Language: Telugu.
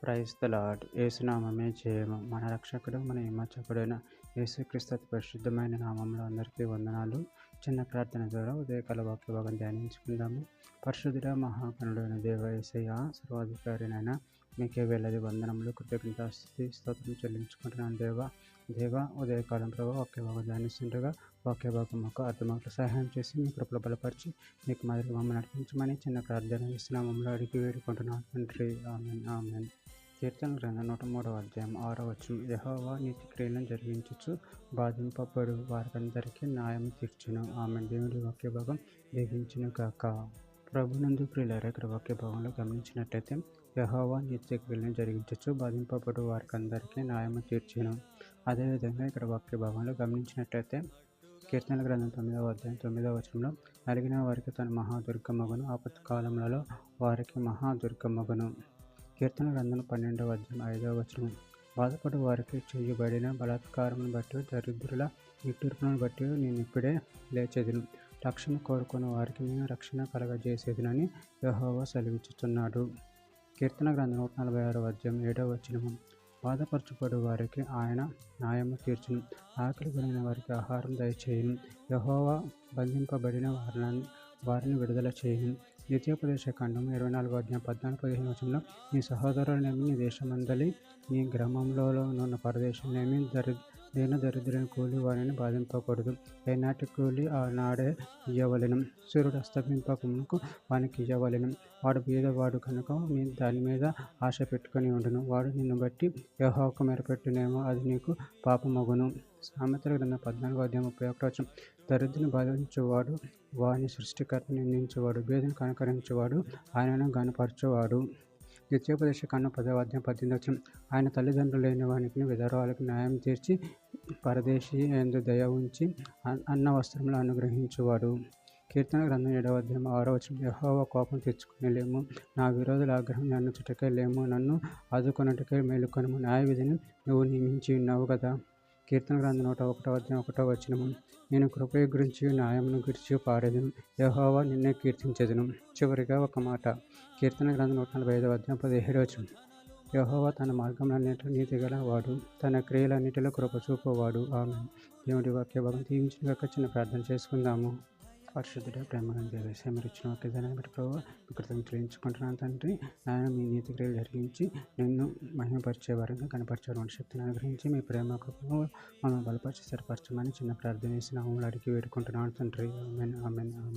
Praise the lord. యేసునామమే జయము. మన రక్షకుడు, మన విమోచకుడైన యేసుక్రీస్తు అతి పరిశుద్ధమైన నామంలో అందరికీ వందనాలు. చిన్న ప్రార్థన ద్వారా ఉదయకాల వాక్య భాగం ధ్యానించుకుందాము. పరిశుద్ధుడ మహాగణుడైన దేవ యేసయ్య, సర్వాధికారినైనా మీకే వేళది వందనములు, కృతజ్ఞతాస్తుతి స్తోత్రం చెల్లించుకుంటున్నాను దేవ. ఉదయకాలం ప్రభావ వాక్య భాగం ధ్యానిస్తుండగా వాక్య భాగం మాకు అర్థమవుతూ సహాయం చేసి మీ కృపలో బలపరిచి మీకు మాదిరి మమ్మల్ని నడిపించమని చిన్న ప్రార్థన ఇస్తున్నామంలో అడిగి వేడుకుంటున్నాను తండ్రి. Amen amen. కీర్తన గ్రంథం 103వ అధ్యాయం 6వ వచనం. యెహోవా నీతి క్రియలను జరిగించుచు బాధింపబడు వారందరికీ న్యాయం తీర్చును. ఆమెన్. దేవుడి వాక్య భాగం దీవించును గాక. ప్రభునందు ప్రియులారా, ఇక్కడ వాక్య భాగంలో గమనించినట్లయితే యెహోవా నిత్య క్రియలను జరిగించచ్చు బాధింపబడు వారికందరికీ న్యాయము తీర్చును. అదేవిధంగా ఇక్కడ వాక్య భాగంలో గమనించినట్లయితే కీర్తనల గ్రంథం 9వ అధ్యాయం 9వ వచనంలో నలిగిన వారికి తన మహాదుర్గమగును, ఆపత్కాలములలో వారికి మహాదుర్గమగును. కీర్తన గ్రంథం 12వ అధ్యాయం 5వ వచనం. బాధపడు వారికి చేయబడిన బలాత్కారమును బట్టి దరిద్రుల నిట్టూర్పులను బట్టి నేను ఇప్పుడే లేచెదను. రక్షణ కోరుకున్న వారికి నేను రక్షణ కలగజేసేదనని యెహోవా సెలవిచ్చుచున్నాడు. కీర్తన గ్రంథం 146వ అధ్యాయం 7వ వచనము. బాధపరచబడు వారికి ఆయన న్యాయము తీర్చును, ఆకలి కొనిన వారికి ఆహారం దయచేయును. యెహోవా బంధింపబడిన వారిని విడుదల చేయును. ద్వితీయోపదేశ కాండం 24వ అధ్యాయం 14-15 వచనంలో నీ సహోదరులనేమి, నీ దేశమందలి నీ గ్రామంలోనున్న పరదేశంలోనేమి దరిద్రుని కూలి వారిని బాధింపకూడదు. ఏనాటి కూలి ఆనాడే ఇయ్యవలెను. సూర్యుడు అస్తమింపకమునకు వానికి ఇయ్యవలెను. వాడు బీదవాడు కనుక దాని మీద ఆశ పెట్టుకొని ఉండును. వాడు నిన్ను బట్టి యెహోవాకు మొరపెట్టునేమో, అది నీకు పాపమగును. సామెతల గ్రంథం 14వ అధ్యాయం 31వ వచనం. దరిద్రుని బాధించువాడు వాని సృష్టికర్త నిందించువాడు, బీదను కనుకరించువాడు ఆయనను గనపరచువాడు. ద్వితీయోపదేశ కాండం 10వ అధ్యాయం 18వ వచనం. ఆయన తల్లిదండ్రులు లేని వానికి విధవరాలకు న్యాయం తీర్చి పరదేశీ యందు దయ ఉంచి అన్న వస్త్రములు అనుగ్రహించువాడు. కీర్తన గ్రంథం 7వ అధ్యాయం 6వ వచనం. యెహోవా కోపం తెచ్చుకుని లేము, నా విరోధుల ఆగ్రహం ఎన్నుచుటకే లేము, నన్ను ఆదుకొనుటకే మేలుకొనుము. న్యాయ విధిని నువ్వు నియమించి ఉన్నావు కదా. కీర్తన గ్రంథం 101వ అధ్యాయం 1వ వచనము. నేను కృపయ గురించి న్యాయమును గురించి పాడేదను, యెహోవా నిన్నే కీర్తించెదను. చివరిగా ఒక మాట. కీర్తన గ్రంథం 145వ అధ్యాయం 17వ వచనం. యెహోవా తన మార్గములన్నిటిలో నీతిగల వాడు, తన క్రియలన్నిటిలో కృప చూపువాడు. ఆమె. దేవుడి వాక్య భాగం దీవించిన చిన్న ప్రార్థన చేసుకుందాము. పరిశుద్ధుడ ప్రేమగా దేవేశ, మీరు ఇచ్చిన వాక్యాన్ని బట్టి ప్రభావ కృతజ్ఞతలు ఎంచుకుంటున్నాను తండ్రి. నాయన మీ నీతి క్రియలు జరిగించి నిన్ను మహిమపరిచే వారంగా కనపరిచే శక్తిని అనుగ్రహించి మీ ప్రేమ కృపను మనం బలపరిచి స్థిరపరచమని చిన్న ప్రార్థన చేసి నామములో అడిగి వేడుకుంటున్నాను తండ్రి. ఆమేన్ ఆమేన్ ఆమేన్.